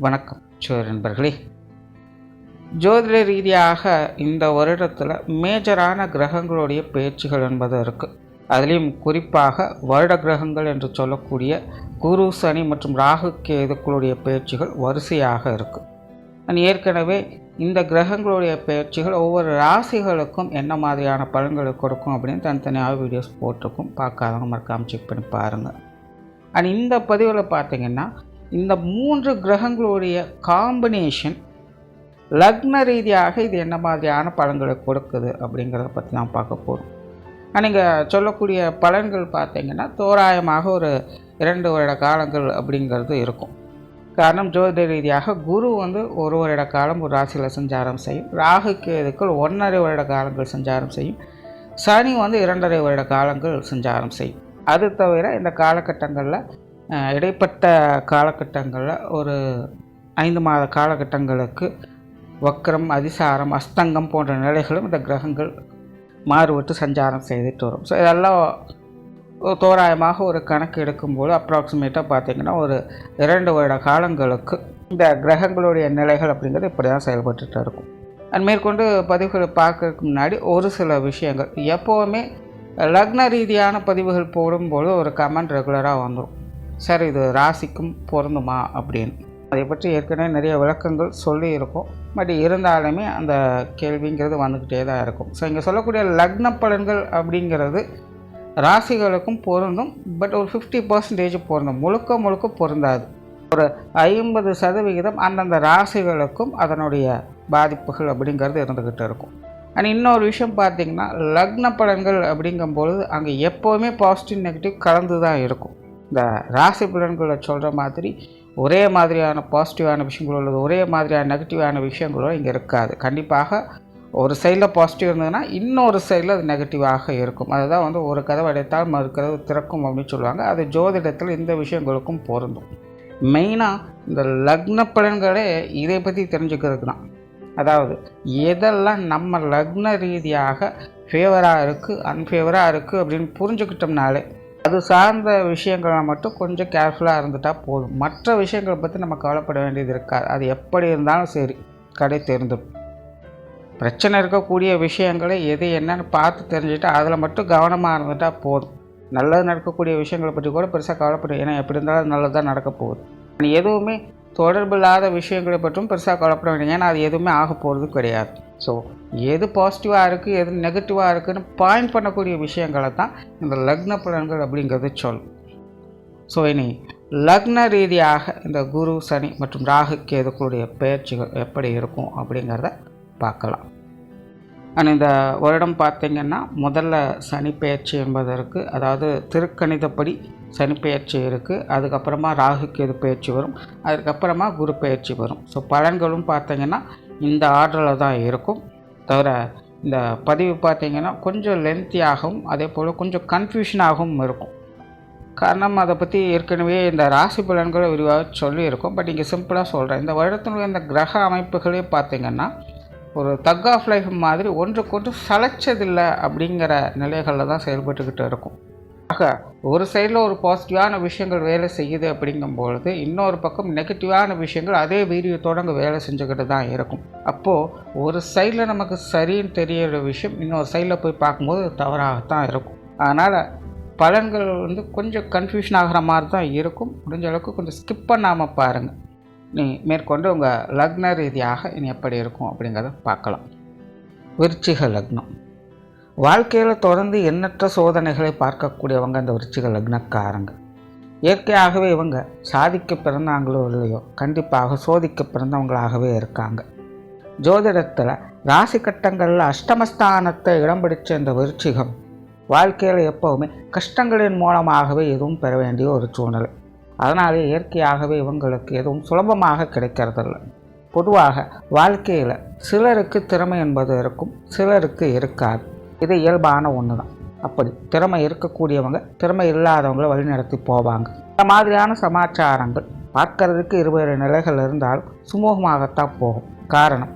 வணக்கம் நண்பர்களே. ஜோதிட ரீதியாக இந்த வருடத்தில் மேஜரான கிரகங்களுடைய பயிற்சிகள் என்பது இருக்குது. அதுலேயும் குறிப்பாக வருட கிரகங்கள் என்று சொல்லக்கூடிய குரு, சனி மற்றும் ராகு கேதுக்களுடைய பயிற்சிகள் வரிசையாக இருக்குது. ஏற்கனவே இந்த கிரகங்களுடைய பயிற்சிகள் ஒவ்வொரு ராசிகளுக்கும் என்ன மாதிரியான பலன்களை கொடுக்கும் அப்படின்னு தனித்தனியாக வீடியோஸ் போட்டிருக்கும். பார்க்காதவங்க மறக்காமல் செக் பண்ணி பாருங்கள். இந்த பதிவில் பார்த்திங்கன்னா இந்த 3 கிரகங்களுடைய காம்பினேஷன் லக்ன ரீதியாக இது என்ன மாதிரியான பலன்களை கொடுக்குது அப்படிங்கிறத பற்றி தான் பார்க்க போகிறோம். நீங்கள் சொல்லக்கூடிய பலன்கள் பார்த்திங்கன்னா தோராயமாக ஒரு 2 வருட காலங்கள் அப்படிங்கிறது இருக்கும். காரணம் ஜோதிட ரீதியாக குரு ஒரு வருட காலம் ஒரு ராசியில் சஞ்சாரம் செய்யும். ராகு கேதுக்கள் 1.5 வருட காலங்கள் சஞ்சாரம் செய்யும். சனி 2.5 வருட காலங்கள் சஞ்சாரம் செய்யும். அது தவிர இந்த காலகட்டங்களில் இடைப்பட்ட காலகட்டங்களில் ஒரு 5 மாத காலகட்டங்களுக்கு வக்ரம், அதிசாரம், அஸ்தங்கம் போன்ற நிலைகளும் இந்த கிரகங்கள் மாறுபட்டு சஞ்சாரம் செய்துட்டு வரும். ஸோ இதெல்லாம் தோராயமாக ஒரு கணக்கு எடுக்கும்போது அப்ராக்சிமேட்டாக பார்த்திங்கன்னா ஒரு 2 வருட காலங்களுக்கு இந்த கிரகங்களுடைய நிலைகள் அப்படிங்கிறது இப்படி தான் செயல்பட்டுட்டு இருக்கும். மேற்கொண்டு பதிவுகளை பார்க்கறதுக்கு முன்னாடி ஒரு சில விஷயங்கள் எப்போவுமே லக்ன ரீதியான பதிவுகள் போடும்போது ஒரு கமெண்ட் ரெகுலராக வந்துடும், சார் இது ராசிக்கும் பொருந்துமா அப்படின்னு. அதை பற்றி ஏற்கனவே நிறைய விளக்கங்கள் சொல்லியிருக்கோம். பட் இருந்தாலுமே அந்த கேள்விங்கிறது வந்துக்கிட்டே தான் இருக்கும். ஸோ இங்கே சொல்லக்கூடிய லக்ன பலன்கள் அப்படிங்கிறது ராசிகளுக்கும் பொருந்தும். பட் ஒரு 50% பொருந்தும், முழுக்க பொருந்தாது. ஒரு 50% அந்தந்த ராசிகளுக்கும் அதனுடைய பாதிப்புகள் அப்படிங்கிறது இருந்துக்கிட்டு இருக்கும். இன்னொரு விஷயம் பார்த்திங்கன்னா லக்ன பலன்கள் அப்படிங்கும்பொழுது அங்கே எப்போவுமே பாசிட்டிவ் நெகட்டிவ் கலந்து தான் இருக்கும். இந்த ராசி பலன்களை சொல்கிற மாதிரி ஒரே மாதிரியான பாசிட்டிவான விஷயங்களோ அல்லது ஒரே மாதிரியான நெகட்டிவான விஷயங்களோ இங்கே இருக்காது. கண்டிப்பாக ஒரு சைடில் பாசிட்டிவ் இருந்ததுன்னா இன்னொரு சைடில் அது நெகட்டிவாக இருக்கும். அதுதான் ஒரு கதவு அடைத்தால் மறு கதவு திறக்கும் அப்படின்னு சொல்லுவாங்க. அது ஜோதிடத்தில் இந்த விஷயங்களுக்கும் பொருந்தும். மெயினாக இந்த லக்ன பலன்களே இதை பற்றி தெரிஞ்சுக்கிறதுக்கு தான். அதாவது எதெல்லாம் நம்ம லக்ன ரீதியாக ஃபேவராக இருக்குது, அன்ஃபேவராக இருக்குது அப்படின்னு புரிஞ்சுக்கிட்டோம்னாலே அது சார்ந்த விஷயங்களை மட்டும் கொஞ்சம் கேர்ஃபுல்லாக இருந்துட்டால் போதும். மற்ற விஷயங்களை பற்றி நம்ம கவலைப்பட வேண்டியது இருக்காது. அது எப்படி இருந்தாலும் சரி கடை தெரிந்துடும். பிரச்சனை இருக்கக்கூடிய விஷயங்களை எது என்னன்னு பார்த்து தெரிஞ்சுட்டு அதில் மட்டும் கவனமாக இருந்துட்டால் போதும். நல்லது நடக்கக்கூடிய விஷயங்களை பற்றி கூட பெருசாக கவலைப்படும். ஏன்னா எப்படி இருந்தாலும் நல்லது தான் நடக்க போகுது. எதுவுமே தொடர்பில்லாத விஷயங்களை பற்றும் பெருசாக கவலைப்பட வேண்டிய, ஏன்னா அது எதுவுமே ஆக போகிறது கிடையாது. ஸோ எது பாசிட்டிவாக இருக்குது எது நெகட்டிவாக இருக்குதுன்னு பாயிண்ட் பண்ணக்கூடிய விஷயங்களை தான் இந்த லக்ன பலன்கள் அப்படிங்கிறது சொல்லும். ஸோ இனி லக்ன ரீதியாக இந்த குரு, சனி மற்றும் ராகு கேதுக்களுடைய பயிற்சிகள் எப்படி இருக்கும் அப்படிங்கிறத பார்க்கலாம். இந்த வருடம் பார்த்திங்கன்னா முதல்ல சனி பயிற்சி என்பது இருக்குது. அதாவது திருக்கணிதப்படி சனி பயிற்சி இருக்குது. அதுக்கப்புறமா ராகு கேது பயிற்சி வரும். அதுக்கப்புறமா குரு பயிற்சி வரும். ஸோ பலன்களும் பார்த்திங்கன்னா இந்த ஆர்டரில் தான் இருக்கும். தவிர இந்த பதிவு பார்த்திங்கன்னா கொஞ்சம் லென்த்தியாகவும் அதே போல் கொஞ்சம் கன்ஃபியூஷனாகவும் இருக்கும். காரணம் அதை பற்றி ஏற்கனவே இந்த ராசி பலன்களை விரிவாக சொல்லியிருக்கோம். பட் இங்கே சிம்பிளாக சொல்கிறேன். இந்த வருடத்தினுடைய இந்த கிரக அமைப்புகளே பார்த்திங்கன்னா ஒரு தக் ஆஃப் லைஃப் மாதிரி ஒன்றுக்கொன்று சளைச்சதில்லை அப்படிங்கிற நிலைகளில் தான் செயல்பட்டுக்கிட்டு இருக்கும். ஆக ஒரு சைடில் ஒரு பாசிட்டிவான விஷயங்கள் வேலை செய்யுது அப்படிங்கும்பொழுது இன்னொரு பக்கம் நெகட்டிவான விஷயங்கள் அதே வீரியத்தோடு அங்கே வேலை செஞ்சுக்கிட்டு தான் இருக்கும். அப்போது ஒரு சைடில் நமக்கு சரின்னு தெரியிற விஷயம் இன்னொரு சைடில் போய் பார்க்கும்போது தவறாகத்தான் இருக்கும். அதனால் பலன்கள் கொஞ்சம் கன்ஃபியூஷன் ஆகிற மாதிரி தான் இருக்கும். முடிஞ்ச அளவுக்கு கொஞ்சம் ஸ்கிப் பண்ணாமல் பாருங்கள். நீ மேற்கொண்டு உங்கள் லக்ன ரீதியாக இனி எப்படி இருக்கும் அப்படிங்கிறத பார்க்கலாம். விருச்சிக லக்னம். வாழ்க்கையில் தொடர்ந்து எண்ணற்ற சோதனைகளை பார்க்கக்கூடியவங்க இந்த விருச்சிக லக்னக்காரங்க. இயற்கையாகவே இவங்க சாதிக்க பிறந்தாங்களோ இல்லையோ கண்டிப்பாக சோதிக்க பிறந்தவங்களாகவே இருக்காங்க. ஜோதிடத்தில் ராசி கட்டங்களில் அஷ்டமஸ்தானத்தை இடம் பிடிச்ச இந்த விருச்சிகம் வாழ்க்கையில் எப்போவுமே கஷ்டங்களின் மூலமாகவே எதுவும் பெற வேண்டிய ஒரு சூழ்நிலை. அதனாலே இயற்கையாகவே இவங்களுக்கு எதுவும் சுலபமாக கிடைக்கிறதில்ல. பொதுவாக வாழ்க்கையில் சிலருக்கு திறமை என்பது இருக்கும், சிலருக்கு இருக்காது. இது இயல்பான ஒன்று தான். அப்படி திறமை இருக்கக்கூடியவங்க திறமை இல்லாதவங்களை வழிநடத்தி போவாங்க. இந்த மாதிரியான சமாச்சாரங்கள் பார்க்கறதுக்கு 20 நிலைகள் இருந்தாலும் சுமூகமாகத்தான் போகும். காரணம்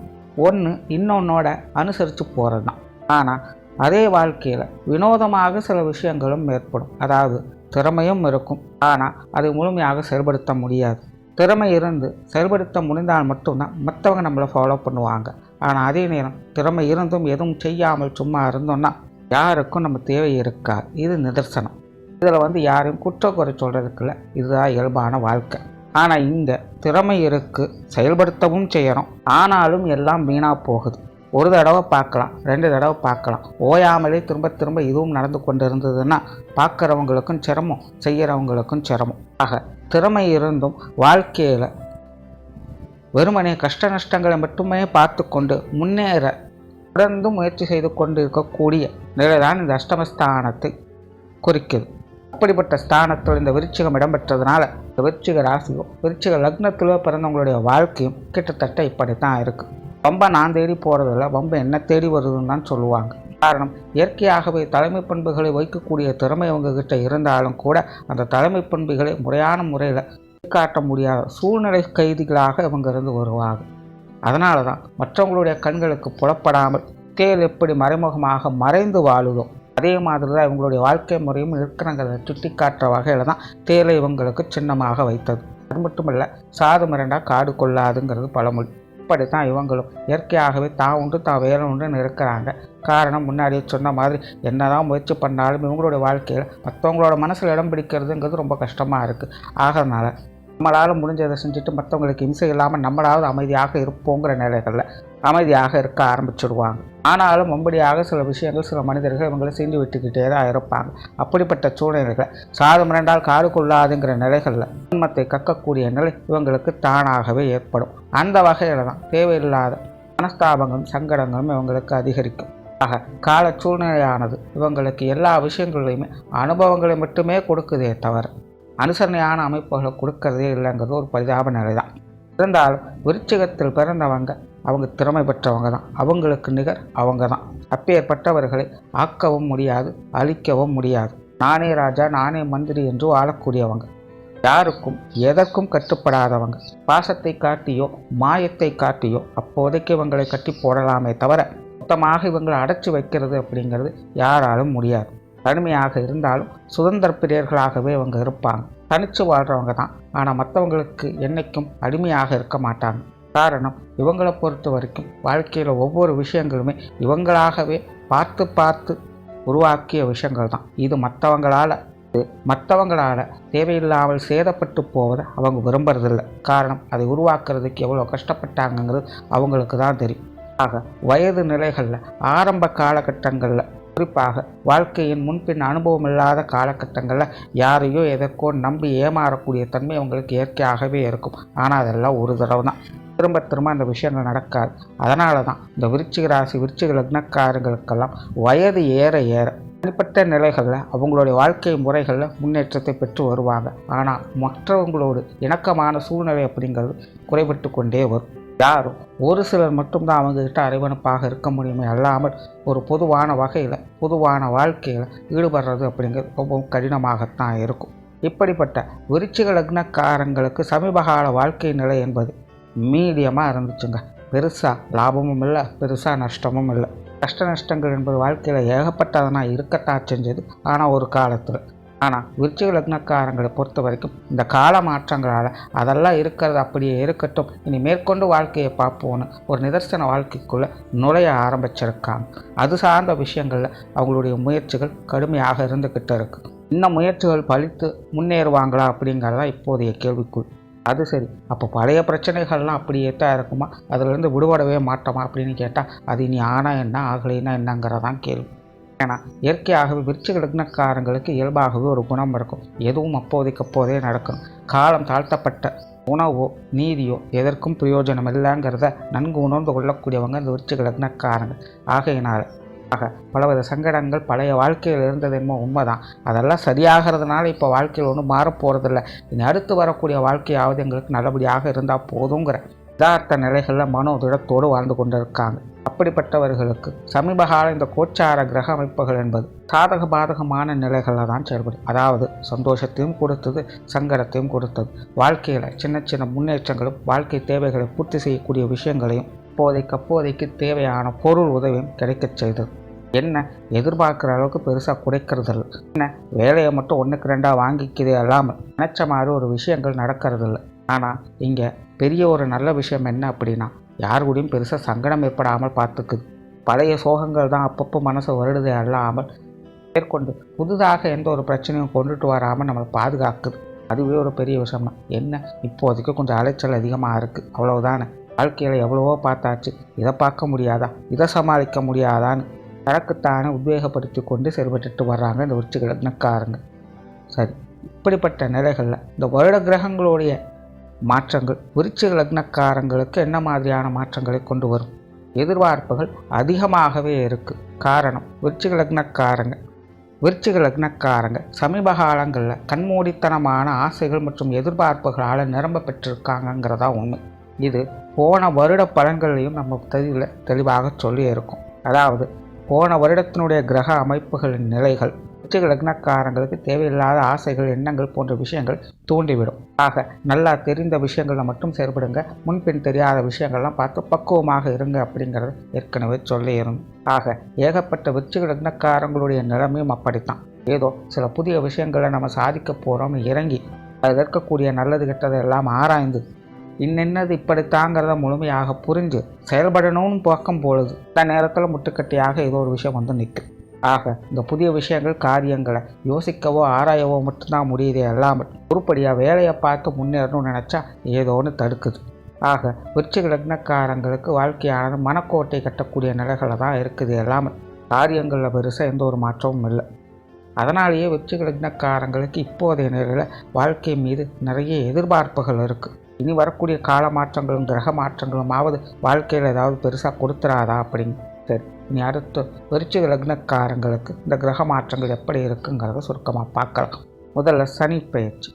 ஒன்று இன்னொன்னோட அனுசரித்து போகிறது தான். ஆனால் அதே வாழ்க்கையில் வினோதமாக சில விஷயங்களும் ஏற்படும். அதாவது திறமையும் இருக்கும், ஆனால் அதை முழுமையாக செயல்படுத்த முடியாது. திறமை இருந்து செயல்படுத்த முடிந்தால் மட்டும்தான் மற்றவங்க நம்மளை ஃபாலோ பண்ணுவாங்க. ஆனால் அதே நேரம் திறமை இருந்தும் எதுவும் செய்யாமல் சும்மா இருந்தோம்னா யாருக்கும் நம்ம தேவை இருக்கா. இது நிதர்சனம். இதில் யாரையும் குறை சொல்கிறதுக்குள்ள இதுதான் இயல்பான வாழ்க்கை. ஆனால் இங்கே திறமை இருக்குது, செயல்படுத்தவும் செய்கிறோம், ஆனாலும் எல்லாம் வீணாக போகுது. ஒரு தடவை பார்க்கலாம், 2 தடவை பார்க்கலாம், ஓயாமலே திரும்ப திரும்ப இதுவும் நடந்து கொண்டு இருந்ததுன்னா பார்க்குறவங்களுக்கும் சிரமம், செய்கிறவங்களுக்கும் சிரமம். ஆக திறமை இருந்தும் வாழ்க்கையில் வெறுமனே கஷ்ட நஷ்டங்களை மட்டுமே பார்த்து கொண்டு முன்னேற தொடர்ந்து முயற்சி செய்து கொண்டு இருக்கக்கூடிய நிலைதான் இந்த அஷ்டமஸ்தானத்தை குறிக்குது. அப்படிப்பட்ட ஸ்தானத்தில் இந்த விருச்சிகம் இடம்பெற்றதுனால இந்த விருச்சிக ராசியோ விருச்சிக லக்னத்திலோ பிறந்தவங்களுடைய வாழ்க்கையும் கிட்டத்தட்ட இப்படித்தான் இருக்குது. வம்பை நான் தேடி போகிறதில்ல, வம்பு என்ன தேடி வருதுன்னு தான் சொல்லுவாங்க. காரணம், இயற்கையாகவே தலைமை பண்புகளை வைக்கக்கூடிய திறமை அவங்கக்கிட்ட இருந்தாலும் கூட அந்த தலைமை பண்புகளை முறையான முறையில் காட்ட முடியாத சூழ்நிலை கைதிகளாக இவங்க இருந்து வருவாங்க. அதனால தான் மற்றவங்களுடைய கண்களுக்கு புலப்படாமல் தேல் எப்படி மறைமுகமாக மறைந்து வாழுதோ அதே மாதிரி தான் இவங்களுடைய வாழ்க்கை முறையும் இருக்கிறங்கிறத சுட்டி காட்டுற வகையில் தான் தேலை இவங்களுக்கு சின்னமாக வைத்தது. அது மட்டுமல்ல, சாது மிரண்டா காடு கொள்ளாதுங்கிறது பழமொழி. இப்படி தான் இவங்களும் இயற்கையாகவே தான் உண்டு தான் வேலை உண்டுன்னு இருக்கிறாங்க. காரணம், முன்னாடியே சொன்ன மாதிரி என்னதான் முயற்சி பண்ணாலும் இவங்களுடைய வாழ்க்கையில் மற்றவங்களோட மனசில் இடம் பிடிக்கிறதுங்கிறது ரொம்ப கஷ்டமாக இருக்குது. ஆகிறதுனால நம்மளால் முடிஞ்சதை செஞ்சுட்டு மற்றவங்களுக்கு இம்சை இல்லாமல் நம்மளாவது அமைதியாக இருப்போங்கிற நிலைகளில் அமைதியாக இருக்க ஆரம்பிச்சிடுவாங்க. ஆனாலும் மம்படியாக சில விஷயங்கள், சில மனிதர்கள் இவங்களை செஞ்சு விட்டுக்கிட்டே தான் இருப்பாங்க. அப்படிப்பட்ட சூழ்நிலைகளை சாது மிரண்டால் காடு கொள்ளாதுங்கிற நிலைகளில் உண்மத்தை கக்கக்கூடிய நிலை இவங்களுக்கு தானாகவே ஏற்படும். அந்த வகையில் தான் தேவையில்லாத மனஸ்தாபங்களும் சங்கடங்களும் இவங்களுக்கு அதிகரிக்கும். ஆக கால சூழ்நிலையானது இவங்களுக்கு எல்லா விஷயங்களையுமே அனுபவங்களை மட்டுமே கொடுக்குதே தவிர அனுசரணையான அமைப்புகளை கொடுக்கறதே இல்லைங்கிறது ஒரு பரிதாப நிலை தான். இருந்தாலும் விருச்சிகத்தில் பிறந்தவங்க அவங்க திறமை பெற்றவங்க தான், அவங்களுக்கு நிகர் அவங்க தான். அப்பேற்பட்டவர்களை ஆக்கவும் முடியாது, அழிக்கவும் முடியாது. நானே ராஜா நானே மந்திரி என்று வாழக்கூடியவங்க, யாருக்கும் எதற்கும் கட்டுப்படாதவங்க. பாசத்தை காட்டியோ மாயத்தை காட்டியோ அப்போதைக்கு இவங்களை கட்டி போடலாமே தவிர மொத்தமாக இவங்களை அடைச்சி வைக்கிறது அப்படிங்கிறது யாராலும் முடியாது. தனிமையாக இருந்தாலும் சுதந்திர பிரியர்களாகவே இவங்க இருப்பாங்க. தனித்து வாழ்கிறவங்க தான், ஆனால் மற்றவங்களுக்கு என்றைக்கும் அடிமையாக இருக்க மாட்டாங்க. காரணம், இவங்களை பொறுத்த வரைக்கும் வாழ்க்கையில் ஒவ்வொரு விஷயங்களுமே இவங்களாகவே பார்த்து பார்த்து உருவாக்கிய விஷயங்கள் தான். இது மற்றவங்களால் தேவையில்லாமல் சேதப்பட்டு போவதை அவங்க விரும்புறதில்லை. காரணம், அதை உருவாக்குறதுக்கு எவ்வளோ கஷ்டப்பட்டாங்கங்கிறது அவங்களுக்கு தான் தெரியும். ஆக வயது நிலைகளில் ஆரம்ப காலகட்டங்களில், குறிப்பாக வாழ்க்கையின் முன்பின் அனுபவம் இல்லாத காலகட்டங்களில் யாரையோ எதற்கோ நம்பி ஏமாறக்கூடிய தன்மை அவங்களுக்கு இயற்கையாகவே இருக்கும். ஆனால் அதெல்லாம் ஒரு தடவை தான், திரும்ப திரும்ப அந்த விஷயங்கள் நடக்காது. அதனால தான் இந்த விருச்சிக ராசி விருச்சிக லக்னக்காரங்களுக்கெல்லாம் வயது ஏற ஏற தனிப்பட்ட நிலைகளில் அவங்களுடைய வாழ்க்கை முறைகளில் முன்னேற்றத்தை பெற்று வருவாங்க. ஆனால் மற்றவங்களோடு இணக்கமான சூழ்நிலை அப்படிங்கிறது குறைபட்டு கொண்டே வரும். யாரும் ஒரு சிலர் மட்டும்தான் அவங்கக்கிட்ட அரவணைப்பாக இருக்க முடியுமே அல்லாமல் ஒரு பொதுவான வகையில் பொதுவான வாழ்க்கையில் ஈடுபடுறது அப்படிங்கிறது ரொம்பவும் கடினமாகத்தான் இருக்கும். இப்படிப்பட்ட விருச்சிக லக்னக்காரங்களுக்கு சமீபகால வாழ்க்கை நிலை என்பது மீடியமாக இருந்துச்சுங்க. பெருசாக லாபமும் இல்லை, பெருசாக நஷ்டமும் இல்லை. கஷ்ட நஷ்டங்கள் என்பது வாழ்க்கையில் ஏகப்பட்டதனால் இருக்கத்தான் செஞ்சது. ஆனால் ஒரு காலத்தில் விருச்சிக லக்னக்காரங்களை பொறுத்த வரைக்கும் இந்த கால மாற்றங்களால் அதெல்லாம் இருக்கிறது அப்படியே இருக்கட்டும், இனி மேற்கொண்டு வாழ்க்கையை பார்ப்போன்னு ஒரு நிதர்சன வாழ்க்கைக்குள்ளே நுழைய ஆரம்பிச்சிருக்காங்க. அது சார்ந்த விஷயங்களில் அவங்களுடைய முயற்சிகள் கடுமையாக இருந்துக்கிட்டு இருக்குது. இன்னும் முயற்சிகள் பழித்து முன்னேறுவாங்களா அப்படிங்கிறதா இப்போதைய கேள்விக்குள். அது சரி, அப்போ பழைய பிரச்சனைகள்லாம் அப்படியே தான் இருக்குமா, அதிலிருந்து விடுபடவே மாட்டோமா அப்படின்னு கேட்டால் அது இனி ஆனால் என்ன ஆகலைன்னா என்னங்கிறதான் கேள்வி. ஏன்னா இயற்கையாகவே விருச்சிக லக்னக்காரங்களுக்கு இயல்பாகவே ஒரு குணம் இருக்கும். எதுவும் அப்போதைக்கப்போதே நடக்கணும். காலம் தாழ்த்தப்பட்ட உணவோ நீதியோ எதற்கும் பிரயோஜனம் இல்லைங்கிறத நன்கு உணர்ந்து கொள்ளக்கூடியவங்க இந்த விருச்சிக லக்னக்காரங்க. பலவித சங்கடங்கள் பழைய வாழ்க்கையில் இருந்தது என்னமோ உண்மைதான். அதெல்லாம் சரியாகிறதுனால இப்போ வாழ்க்கையில் ஒன்றும் மாறப்போகிறதில்ல. இனி அடுத்து வரக்கூடிய வாழ்க்கையாவது எங்களுக்கு நல்லபடியாக இருந்தால் போதுங்கிற யதார்த்த நிலைகளில் மனோதிடத்தோடு வாழ்ந்து கொண்டிருக்காங்க. அப்படிப்பட்டவர்களுக்கு சமீபகால இந்த கோச்சார கிரக அமைப்புகள் என்பது சாதக பாதகமான நிலைகளில் தான் செயல்படும். அதாவது சந்தோஷத்தையும் கொடுத்தது, சங்கடத்தையும் கொடுத்தது. வாழ்க்கையில் சின்ன சின்ன முன்னேற்றங்களும் வாழ்க்கை தேவைகளை பூர்த்தி செய்யக்கூடிய விஷயங்களையும் அப்போதைக்கு தேவையான பொருள் உதவியும் கிடைக்கச் செய்தது. என்ன எதிர்பார்க்குற அளவுக்கு பெருசாக குறைக்கிறதில்ல, என்ன வேலையை மட்டும் 1க்கு 2 வாங்கிக்கிறதே இல்லாமல் நினச்ச மாதிரி ஒரு விஷயங்கள் நடக்கிறதில்ல. ஆனால் இங்கே பெரிய ஒரு நல்ல விஷயம் என்ன அப்படின்னா, யார் கூடயும் பெருசாக சங்கடம் ஏற்படாமல் பார்த்துக்குது. பழைய சோகங்கள் தான் அப்பப்போ மனசை வருடுதே அல்லாமல் மேற்கொண்டு புதுதாக எந்த ஒரு பிரச்சனையும் கொண்டுட்டு வராமல் நம்மளை பாதுகாக்குது. அதுவே ஒரு பெரிய விஷயம் தான். என்ன இப்போதைக்கு கொஞ்சம் அலைச்சல் அதிகமாக இருக்குது, அவ்வளவுதானே. வாழ்க்கையில் எவ்வளவோ பார்த்தாச்சு, இதை பார்க்க முடியாதா, இதை சமாளிக்க முடியாதான்னு தனக்குத்தானே உத்வேகப்படுத்தி கொண்டு செயல்பட்டு வர்றாங்க இந்த விருச்சிக லக்னக்காரங்க. சரி, இப்படிப்பட்ட நிலைகளில் இந்த வருட கிரகங்களுடைய மாற்றங்கள் விருச்சிக லக்னக்காரங்களுக்கு என்ன மாதிரியான மாற்றங்களை கொண்டு வரும்? எதிர்பார்ப்புகள் அதிகமாகவே இருக்குது. காரணம், விருச்சிக லக்னக்காரங்க சமீப காலங்களில் கண்மூடித்தனமான ஆசைகள் மற்றும் எதிர்பார்ப்புகளால் நிரம்ப பெற்றிருக்காங்கங்கிறதா உண்மை. இது போன வருட பலன்களையும் நம்ம தெளிவாக சொல்லி இருக்கும். அதாவது போன வருடத்தினுடைய கிரக அமைப்புகளின் நிலைகள் விருச்சிக லக்னக்காரங்களுக்கு தேவையில்லாத ஆசைகள், எண்ணங்கள் போன்ற விஷயங்கள் தூண்டிவிடும். ஆக நல்லா தெரிந்த விஷயங்களை மட்டும் செயல்படுங்க, முன்பின் தெரியாத விஷயங்கள்லாம் பார்த்து பக்குவமாக இருங்க அப்படிங்கிறத ஏற்கனவே சொல்லியிருந்தோம். ஆக ஏகப்பட்ட விருச்சிக லக்னக்காரங்களுடைய நிலைமையும் அப்படித்தான். ஏதோ சில புதிய விஷயங்களை நம்ம சாதிக்க போகிறோம்னு இறங்கி அதில் இருக்கக்கூடிய நல்லது கெட்டதை எல்லாம் ஆராய்ந்து இன்னென்னது இப்படித்தாங்கிறத முழுமையாக புரிஞ்சு செயல்படணும்னு பார்க்கும் பொழுது இந்த நேரத்தில் முட்டுக்கட்டியாக ஏதோ ஒரு விஷயம் வந்து நிற்கும். ஆக இந்த புதிய விஷயங்கள், காரியங்களை யோசிக்கவோ ஆராயவோ மட்டும்தான் முடியுதே அல்லாமல் உருப்படியாக வேலையை பார்த்து முன்னேறணும்னு நினச்சா ஏதோ ஒன்று தடுக்குது. ஆக விருச்சிக லக்னக்காரங்களுக்கு வாழ்க்கையானது மனக்கோட்டை கட்டக்கூடிய நிலைகளை தான் இருக்குது எல்லாமே. காரியங்களில் பெருசாக எந்த ஒரு மாற்றமும் இல்லை. அதனாலேயே விருச்சிக லக்னக்காரங்களுக்கு இப்போதைய நிலையில் வாழ்க்கை மீது நிறைய எதிர்பார்ப்புகள் இருக்குது. இனி வரக்கூடிய கால மாற்றங்களும் கிரக மாற்றங்களுமாவது வாழ்க்கையில் ஏதாவது பெருசாக கொடுத்துறாதா அப்படின்னு. சரி, இனி அடுத்து விருச்சிக லக்னக்காரங்களுக்கு இந்த கிரக மாற்றங்கள் எப்படி இருக்குங்கிறத சுருக்கமாக பார்க்கலாம். முதல்ல சனி பெயர்ச்சி.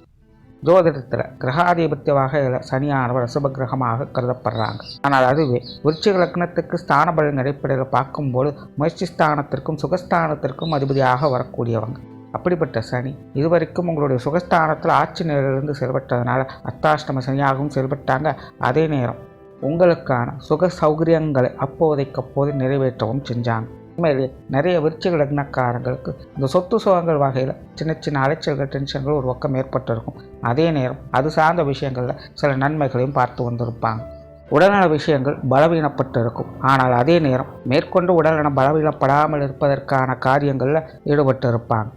ஜோதிடத்தில் கிரகாதிபத்திய வகையில் சனியானவர் அசுப கிரகமாக கருதப்படுறாங்க. ஆனால் அதுவே விருச்சிக லக்னத்துக்கு ஸ்தான பலன் அடிப்படையில் பார்க்கும்போது முயற்சி ஸ்தானத்திற்கும் சுகஸ்தானத்திற்கும் அதிபதியாக வரக்கூடியவங்க. அப்படிப்பட்ட சனி இதுவரைக்கும் உங்களுடைய சுகஸ்தானத்தில் ஆட்சி நிலையிலிருந்து செயல்பட்டதுனால அர்த்தாஷ்டம சனியாகவும் செயல்பட்டாங்க. அதே நேரம் உங்களுக்கான சுக சௌகரியங்களை அப்போதைக்கப்போது நிறைவேற்றவும் செஞ்சாங்க. உண்மையிலே நிறைய விருச்சிக லக்னக்காரங்களுக்கு இந்த சொத்து சுகங்கள் வகையில் சின்ன சின்ன அலைச்சல்கள், டென்ஷன்கள் ஒரு பக்கம் ஏற்பட்டிருக்கும். அதே நேரம் அது சார்ந்த விஷயங்களில் சில நன்மைகளையும் பார்த்து வந்திருப்பாங்க. உடல்நல விஷயங்கள் பலவீனப்பட்டு இருக்கும். ஆனால் அதே நேரம் மேற்கொண்டு உடல்நலம் பலவீனப்படாமல் இருப்பதற்கான காரியங்களில் ஈடுபட்டு இருப்பாங்க.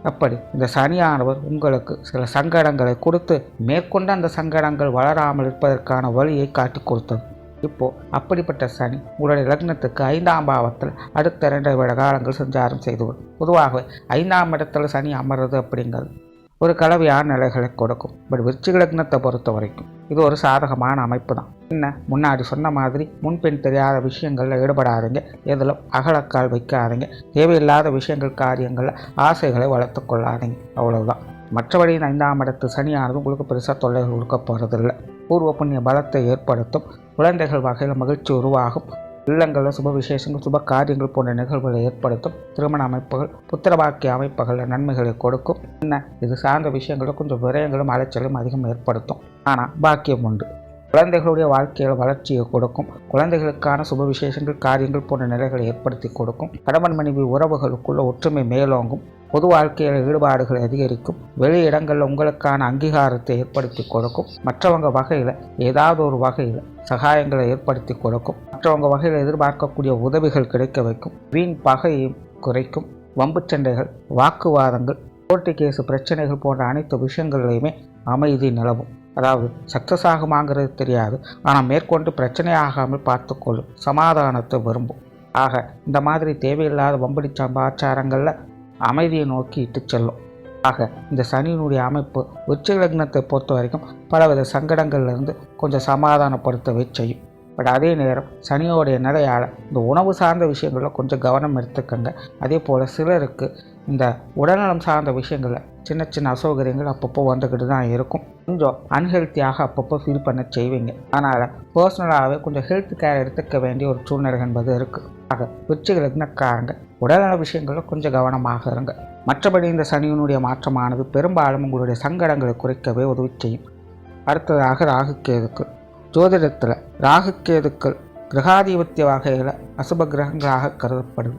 அப்படி இந்த சனியானவர் உங்களுக்கு சில சங்கடங்களை கொடுத்து மேற்கொண்டு அந்த சங்கடங்கள் வளராமல் இருப்பதற்கான வழியை காட்டி கொடுத்தது. இப்போது அப்படிப்பட்ட சனி உங்களுடைய லக்னத்துக்கு 5ஆம் பாவத்தில் அடுத்த 2 வருட காலங்கள் சஞ்சாரம் செய்துவிடும். பொதுவாகவே 5ஆம் இடத்துல சனி அமர்றது அப்படிங்கிறது ஒரு கலவையான நிலைகளை கொடுக்கும். பட் விருச்சிக லக்னத்தை பொறுத்த வரைக்கும் இது ஒரு சாதகமான அமைப்பு தான். என்ன, முன்னாடி சொன்ன மாதிரி முன்பின் தெரியாத விஷயங்களில் ஈடுபடாதீங்க, எதிலும் அகலக்கால் வைக்காதீங்க, தேவையில்லாத விஷயங்கள், காரியங்களில் ஆசைகளை வளர்த்து கொள்ளாதீங்க, அவ்வளவுதான். மற்றபடி 5ஆம் இடத்து சனியானது உங்களுக்கு பெருசாக தொல்லைகள் கொடுக்க போகிறதில்லை. பூர்வ புண்ணிய பலத்தை ஏற்படுத்தும். குழந்தைகள் வகையில் மகிழ்ச்சி உருவாகும். இல்லங்களில் சுப விசேஷங்கள், சுப காரியங்கள் போன்ற நிகழ்வுகளை ஏற்படுத்தும். திருமண அமைப்புகள், புத்திரபாக்கிய அமைப்புகளில் நன்மைகளை கொடுக்கும். என்ன, இது சார்ந்த விஷயங்களில் கொஞ்சம் விரயங்களும் அலைச்சலும் அதிகம் ஏற்படுத்தும். ஆனால் பாக்கியம் உண்டு. குழந்தைகளுடைய வாழ்க்கையில் வளர்ச்சியை கொடுக்கும். குழந்தைகளுக்கான சுப விசேஷங்கள், காரியங்கள் போன்ற நிலைகளை ஏற்படுத்தி கொடுக்கும். கணவன் மனைவி உறவுகளுக்குள்ள ஒற்றுமை மேலோங்கும். பொது வாழ்க்கையில் ஈடுபாடுகளை அதிகரிக்கும். வெளி இடங்களில் உங்களுக்கான அங்கீகாரத்தை ஏற்படுத்தி கொடுக்கும். மற்றவங்க வகையில் ஏதாவது ஒரு வகையில் சகாயங்களை ஏற்படுத்தி கொடுக்கும். மற்றவங்க வகையில் எதிர்பார்க்கக்கூடிய உதவிகள் கிடைக்க வைக்கும். வீண் பகையும் குறைக்கும். வம்பு சண்டைகள், வாக்குவாதங்கள், கோர்ட்டு கேஸு பிரச்சனைகள் போன்ற அனைத்து விஷயங்கள்லையுமே அமைதி நிலவும். அதாவது சக்ஸஸ் ஆகுமாங்கிறது தெரியாது, ஆனால் மேற்கொண்டு பிரச்சனையாகாமல் பார்த்துக்கொள்ளும். சமாதானத்தை விரும்பும். ஆக இந்த மாதிரி தேவையில்லாத வம்படி சம்பாச்சாரங்களில் அமைதியை நோக்கி இட்டு செல்லும். ஆக இந்த சனியினுடைய அமைப்பு விருச்சிக லக்னத்தை பொறுத்த வரைக்கும் பலவித சங்கடங்கள்லேருந்து கொஞ்சம் சமாதானப்படுத்தவே செய்யும். பட் அதே நேரம் சனியோடைய நிலையால் இந்த உணவு சார்ந்த விஷயங்களில் கொஞ்சம் கவனம் எடுத்துக்கங்க. அதே போல் சிலருக்கு இந்த உடல்நலம் சார்ந்த விஷயங்களில் சின்ன சின்ன அசௌகரியங்கள் அப்பப்போ வந்துக்கிட்டு தான் இருக்கும். கொஞ்சம் அன்ஹெல்த்தியாக அப்பப்போ ஃபீல் பண்ண செய்வீங்க. அதனால் பர்சனலாகவே கொஞ்சம் ஹெல்த் கேர் எடுத்துக்க வேண்டிய ஒரு சூழ்நிலை என்பது இருக்குது. ஆக விருச்சிக லக்னக்காரங்க உடல்நல விஷயங்களில் கொஞ்சம் கவனமாக இருங்க. மற்றபடி இந்த சனியினுடைய மாற்றமானது பெரும்பாலும் உங்களுடைய சங்கடங்களை குறைக்கவே உதவி செய்யும். அடுத்ததாக ராகுகேதுக்கள். ஜோதிடத்தில் ராகுகேதுக்கள் கிரகாதிபத்திய வகையில் அசுப கிரகங்களாக கருதப்படுது.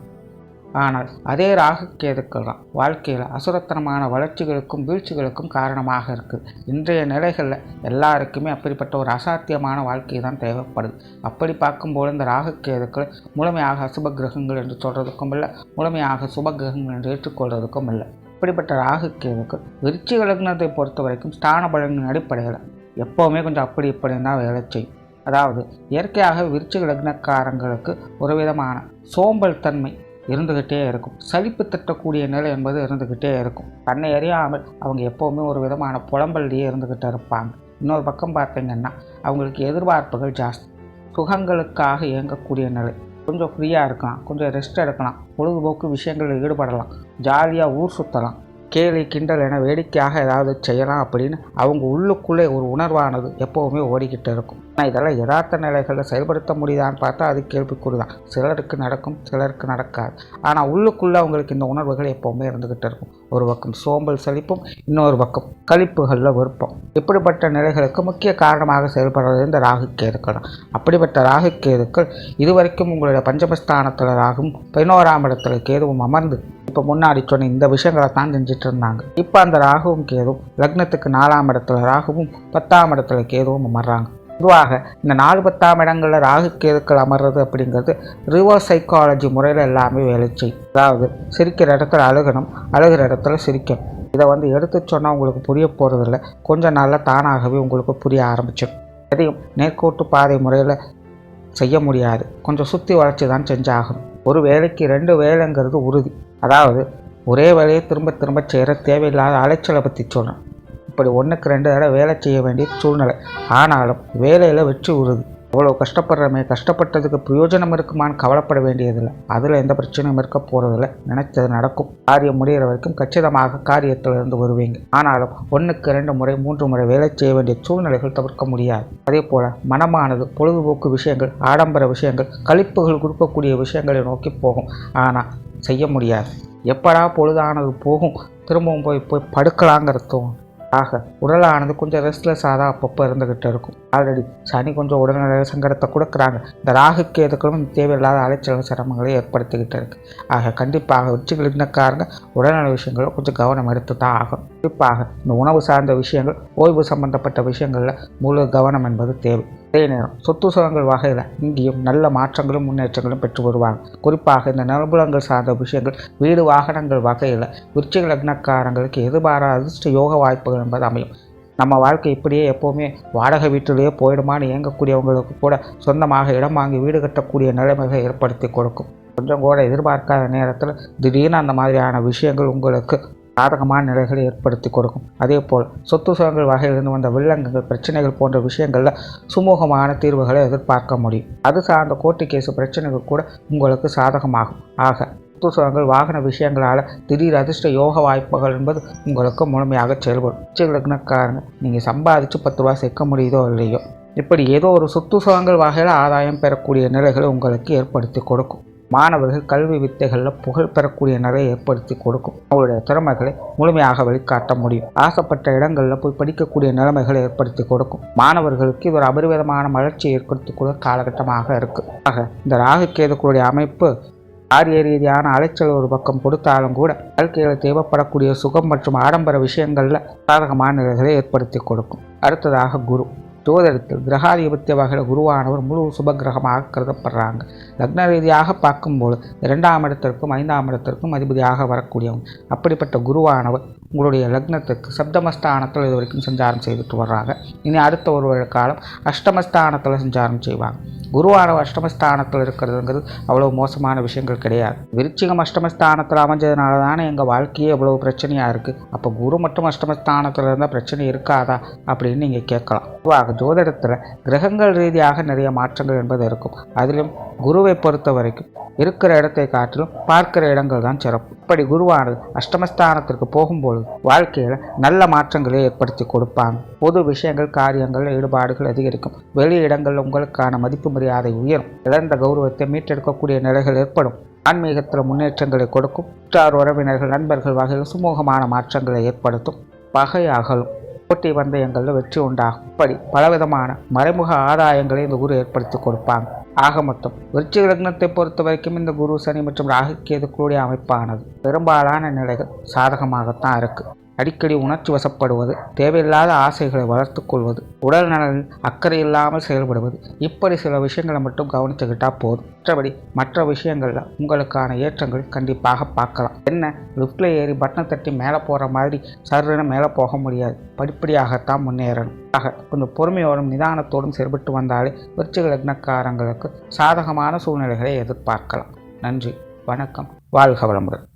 ஆனால் அதே ராகு கேதுக்கள் தான் வாழ்க்கையில் அசுரத்தனமான வளர்ச்சிகளுக்கும் வீழ்ச்சிகளுக்கும் காரணமாக இருக்குது. இன்றைய நிலைகளில் எல்லாருக்குமே அப்படிப்பட்ட ஒரு அசாத்தியமான வாழ்க்கை தான் தேவைப்படுது. அப்படி பார்க்கும்போது இந்த ராகு கேதுக்கள் முழுமையாக அசுப கிரகங்கள் என்று சொல்கிறதுக்கும் இல்லை, முழுமையாக சுப கிரகங்கள் என்று ஏற்றுக்கொள்வதற்கும் இல்லை. இப்படிப்பட்ட ராகு கேதுக்கள் விருச்சிக லக்னத்தை பொறுத்த வரைக்கும் ஸ்தான பலனின் அடிப்படையில் எப்போவுமே கொஞ்சம் அப்படி இப்படின்னு தான் வேலை செய்யும். அதாவது இயற்கையாக விருச்சிக லக்னக்காரங்களுக்கு ஒரு விதமான சோம்பல் தன்மை இருந்துக்கிட்டே இருக்கும். சலிப்பு தட்டக்கூடிய நிலை என்பது இருந்துக்கிட்டே இருக்கும். தன்னை அறியாமல் அவங்க எப்போவுமே ஒரு விதமான புலம்பல்லையே இருந்துக்கிட்டே இருப்பாங்க. இன்னொரு பக்கம் பார்த்தீங்கன்னா அவங்களுக்கு எதிர்பார்ப்புகள் ஜாஸ்தி. சுகங்களுக்காக இயங்கக்கூடிய நிலை. கொஞ்சம் ஃப்ரீயாக இருக்கலாம், கொஞ்சம் ரெஸ்ட் எடுக்கலாம், பொழுதுபோக்கு விஷயங்களில் ஈடுபடலாம், ஜாலியாக ஊர் சுற்றலாம், கேலி கிண்டல் என வேடிக்கையாக ஏதாவது செய்யலாம் அப்படின்னு அவங்க உள்ளுக்குள்ளே ஒரு உணர்வானது எப்போவுமே ஓடிக்கிட்டு இருக்கும். ஆனால் இதெல்லாம் யதார்த்த நிலைகளில் செயல்படுத்த முடியுதான்னு பார்த்தா அது கேள்விக்குறி தான். சிலருக்கு நடக்கும், சிலருக்கு நடக்காது. ஆனால் உள்ளுக்குள்ளே அவங்களுக்கு இந்த உணர்வுகள் எப்போவுமே இருந்துக்கிட்டு இருக்கும். ஒரு பக்கம் சோம்பல் சலிப்பும், இன்னொரு பக்கம் கழிப்புகளில் விருப்பம். இப்படிப்பட்ட நிலைகளுக்கு முக்கிய காரணமாக செயல்படுறது இந்த ராகு கேதுக்கள் தான். அப்படிப்பட்ட ராகு கேதுக்கள் இதுவரைக்கும் உங்களுடைய பஞ்சமஸ்தானத்தில் ராகும் 11ஆம் இடத்துல கேதுவும் அமர்ந்து இப்போ முன்னாடி சொன்ன இந்த விஷயங்களை தான் செஞ்சுட்டு இருந்தாங்க. இப்போ அந்த ராகுவும் கேதுவும் லக்னத்துக்கு 4ஆம் இடத்துல ராகுவும் 10ஆம் இடத்துல கேதுவும் அமர்றாங்க. பொதுவாக இந்த 4, 10ஆம் இடங்களில் ராகு கேதுக்கள் அமர்றது அப்படிங்கிறது ரிவர்ஸ் சைக்காலஜி முறையில் எல்லாமே வேலை செய்யும். அதாவது சிரிக்கிற இடத்துல அழுகணும், அழுகிற இடத்துல சிரிக்கணும். இதை எடுத்து சொன்னால் உங்களுக்கு புரிய போகிறதில்ல. கொஞ்சம் நாளில் தானாகவே உங்களுக்கு புரிய ஆரம்பிச்சிடும். எதையும் நேர்கோட்டு பாதை முறையில் செய்ய முடியாது. கொஞ்சம் சுற்றி வளைச்சி தான் செஞ்சாகணும். ஒரு வேலைக்கு 2 வேலைங்கிறது உறுதி. அதாவது ஒரே வேலையை திரும்ப திரும்ப செய்கிற தேவையில்லாத அலைச்சலை பற்றி சொல்கிறேன். இப்படி 1க்கு 2 தடவை வேலை செய்ய வேண்டிய சூழ்நிலை. ஆனாலும் வேலையில் வெற்றி உறுதி. அவ்வளோ கஷ்டப்படுறமே, கஷ்டப்பட்டதுக்கு பிரயோஜனம் இருக்குமான்னு கவலைப்பட வேண்டியதில்லை. அதில் எந்த பிரச்சனையும் இருக்க போகிறதில்ல. நினைச்சது நடக்கும். காரியம் முடிகிற வரைக்கும் கச்சிதமாக காரியத்திலிருந்து வருவீங்க. ஆனாலும் 1க்கு 2 முறை 3 முறை வேலை செய்ய வேண்டிய சூழ்நிலைகள் தவிர்க்க முடியாது. அதே போல் மனமானது பொழுதுபோக்கு விஷயங்கள், ஆடம்பர விஷயங்கள், கழிப்புகள் கொடுக்கக்கூடிய விஷயங்களை நோக்கி போகும். ஆனால் செய்ய முடியாது. எப்படா பொழுதானது போகும், திரும்பவும் போய் படுக்கலாங்கிறது. ஆக உடலானது கொஞ்சம் ரெஸ்ட்லெஸ்ஸாக தான் அப்பப்போ இருந்துக்கிட்டு இருக்கும். ஆல்ரெடி சனி கொஞ்சம் உடல்நல சங்கடத்தை கொடுக்குறாங்க. இந்த ராகு கேதுக்களும் தேவையில்லாத அலைச்சல் சிரமங்களை ஏற்படுத்திக்கிட்டு இருக்கு. ஆக கண்டிப்பாக விருச்சிக லக்னக்காரங்க உடல்நல விஷயங்களில் கொஞ்சம் கவனம் எடுத்து தான் ஆகும். குறிப்பாக இந்த உணவு சார்ந்த விஷயங்கள், ஓய்வு சம்பந்தப்பட்ட விஷயங்களில் முழு கவனம் என்பது தேவை. அதே நேரம் சொத்து சுகங்கள் வகையில் இங்கேயும் நல்ல மாற்றங்களும் முன்னேற்றங்களும் பெற்று வருவாங்க. குறிப்பாக இந்த நிலபுலங்கள் சார்ந்த விஷயங்கள், வீடு வாகனங்கள் வகையில் விருச்சிக லக்னக்காரங்களுக்கு எதிர்பாராத அதிர்ஷ்ட யோக வாய்ப்புகள் என்பது அமையும். நம்ம வாழ்க்கை இப்படியே எப்போவுமே வாடகை வீட்டிலேயே போயிடுமான்னு இயங்கக்கூடியவங்களுக்கு கூட சொந்தமாக இடம் வாங்கி வீடு கட்டக்கூடிய நிலைமைகளை ஏற்படுத்தி கொடுக்கும். கொஞ்சம் கூட எதிர்பார்க்காத நேரத்தில் திடீர்னு அந்த மாதிரியான விஷயங்கள் உங்களுக்கு சாதகமான நிலைகளை ஏற்படுத்தி கொடுக்கும். அதே போல் சொத்து சுகங்கள் வகையிலிருந்து வந்த வில்லங்கங்கள், பிரச்சனைகள் போன்ற விஷயங்களில் சுமூகமான தீர்வுகளை எதிர்பார்க்க முடியும். அது சார்ந்த கோர்ட்டு கேஸு பிரச்சனைகள் கூட உங்களுக்கு சாதகமாகும். ஆக சொத்து சுகங்கள், வாகன விஷயங்களால் திடீர் அதிர்ஷ்ட யோக வாய்ப்புகள் என்பது உங்களுக்கு முழுமையாக செயல்படும். விருச்சிக லக்னக்காரங்க நீங்கள் சம்பாதிச்சு 10 ரூபா சேர்க்க முடியுதோ இல்லையோ, இப்படி ஏதோ ஒரு சொத்து சுகங்கள் வகையில் ஆதாயம் பெறக்கூடிய நிலைகளை உங்களுக்கு ஏற்படுத்தி கொடுக்கும். மாணவர்கள் கல்வி வித்தைகளில் புகழ் பெறக்கூடிய நிலையை ஏற்படுத்தி கொடுக்கும். அவங்களுடைய திறமைகளை முழுமையாக வெளிக்காட்ட முடியும். ஆசைப்பட்ட இடங்களில் போய் படிக்கக்கூடிய நிலைமைகளை ஏற்படுத்தி கொடுக்கும். மாணவர்களுக்கு இது ஒரு அபரிவிதமான வளர்ச்சியை ஏற்படுத்தி கூட காலகட்டமாக இருக்கு. ஆக இந்த ராகு கேதுக்களுடைய அமைப்பு காரிய ரீதியான அலைச்சல் ஒரு பக்கம் கொடுத்தாலும் கூட வாழ்க்கையில் தேவைப்படக்கூடிய சுகம் மற்றும் ஆடம்பர விஷயங்களில் சாதகமான நிலைகளை ஏற்படுத்தி கொடுக்கும். அடுத்ததாக குரு. ஜோதிடத்தில் கிரகாதிபத்திய வகையில் குருவானவர் முழு சுபகிரகமாக கருதப்படுறாங்க. லக்ன ரீதியாக பார்க்கும்போது 2ஆம் இடத்திற்கும் 5ஆம் இடத்திற்கும் அதிபதியாக வரக்கூடியவங்க. அப்படிப்பட்ட குருவானவர் உங்களுடைய லக்னத்துக்கு சப்தமஸ்தானத்தில் இது வரைக்கும் சஞ்சாரம் செய்துட்டு வர்றாங்க. இனி அடுத்த ஒரு காலம் அஷ்டமஸ்தானத்தில் சஞ்சாரம் செய்வாங்க. குருவானவர் அஷ்டமஸ்தானத்தில் இருக்கிறதுங்கிறது அவ்வளோ மோசமான விஷயங்கள் கிடையாது. விருச்சிகம் அஷ்டமஸ்தானத்தில் அமைஞ்சதுனால தானே எங்கள் வாழ்க்கையே எவ்வளோ பிரச்சனையாக இருக்குது. அப்போ குரு மட்டும் அஷ்டமஸ்தானத்தில் இருந்தால் பிரச்சனை இருக்காதா அப்படின்னு நீங்கள் கேட்கலாம். பொதுவாக ஜோதிடத்தில் கிரகங்கள் ரீதியாக நிறைய மாற்றங்கள் என்பது இருக்கும். அதிலும் குருவை பொறுத்த வரைக்கும் இருக்கிற இடத்தை காட்டிலும் பார்க்கிற இடங்கள் தான் சிறப்பு. இப்படி குருவானது அஷ்டமஸ்தானத்திற்கு போகும்போது வாழ்க்கையில் நல்ல மாற்றங்களை ஏற்படுத்தி கொடுப்பாங்க. பொது விஷயங்கள், காரியங்கள், ஈடுபாடுகள் அதிகரிக்கும். வெளி இடங்களில் உங்களுக்கான மதிப்பு மரியாதை உயரும். இழந்த கௌரவத்தை மீட்டெடுக்கக்கூடிய நிலைகள் ஏற்படும். ஆன்மீகத்தில் முன்னேற்றங்களை கொடுக்கும். உற்றார் உறவினர்கள், நண்பர்கள் வகையில் சுமூகமான மாற்றங்களை ஏற்படுத்தும். பகை அகலும். போட்டி பந்தயங்களில் வெற்றி உண்டாகும். இப்படி பலவிதமான மறைமுக ஆதாயங்களை இந்த குரு ஏற்படுத்தி கொடுப்பாங்க. ஆக மொத்தம் விருச்சிக லக்னத்தை பொறுத்த வரைக்கும் இந்த குரு சனி மற்றும் ராகு கேது கூடிய அமைப்பானது பெரும்பாலான நிலைகள் சாதகமாகத்தான் இருக்கு. அடிக்கடி உணர்ச்சி வசப்படுவது, தேவையில்லாத ஆசைகளை வளர்த்து கொள்வது, உடல் நலனில் அக்கறை இல்லாமல் செயல்படுவது, இப்படி சில விஷயங்களை மட்டும் கவனிச்சுக்கிட்டா போதும். மற்ற விஷயங்கள்ல உங்களுக்கான ஏற்றங்கள் கண்டிப்பாக பார்க்கலாம். என்ன, லிஃப்ட்ல ஏறி பட்டனை தட்டி மேலே போகிற மாதிரி சர்ன்னு மேலே போக முடியாது. படிப்படியாகத்தான் முன்னேறணும். கொஞ்சம் பொறுமையோடும் நிதானத்தோடும் செயல்பட்டு வந்தாலே விருச்சிக லக்னக்காரங்களுக்கு சாதகமான சூழ்நிலைகளை எதிர்பார்க்கலாம். நன்றி, வணக்கம், வாழ்க வளமுடன்.